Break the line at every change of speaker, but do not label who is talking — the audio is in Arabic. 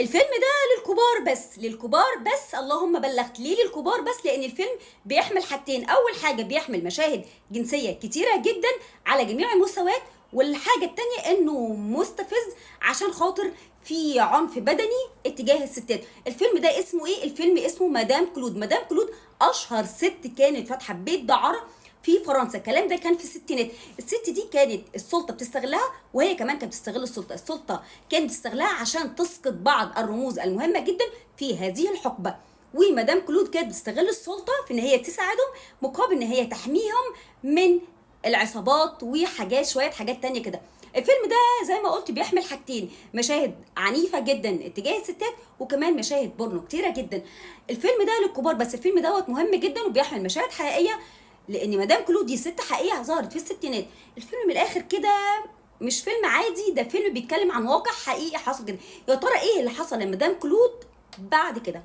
الفيلم ده للكبار بس، للكبار بس، اللهم بلغت. ليه للكبار بس؟ لان الفيلم بيحمل حاجتين. اول حاجه بيحمل مشاهد جنسيه كتيره جدا على جميع المستويات، والحاجه التانية انه مستفز عشان خاطر في عنف بدني اتجاه الستات. الفيلم ده اسمه ايه؟ الفيلم اسمه مدام كلود. مدام كلود اشهر ست كانت فاتحه بيت دعاره في فرنسا. الكلام ده كان في الستينات. الست دي كانت السلطه بتستغلها، وهي كمان كانت بتستغل السلطه كانت بتستغلها عشان تسقط بعض الرموز المهمه جدا في هذه الحقبه. ومدام كلود كانت بتستغل السلطه في ان هي تساعدهم مقابل ان هي تحميهم من العصابات وحاجات، شويه حاجات تانية كده. الفيلم ده زي ما قلت بيحمل حاجتين، مشاهد عنيفه جدا اتجاه الستات، وكمان مشاهد بورنو كتيره جدا. الفيلم ده للكبار بس. الفيلم دوت مهم جدا وبيحمل مشاهد حقيقيه، لان مدام كلود دي ست حقيقيه ظهرت في الستينات. الفيلم من الاخر كده مش فيلم عادي، ده فيلم بيتكلم عن واقع حقيقي حصل كده. يا ترى ايه اللي حصل لمدام كلود بعد كده؟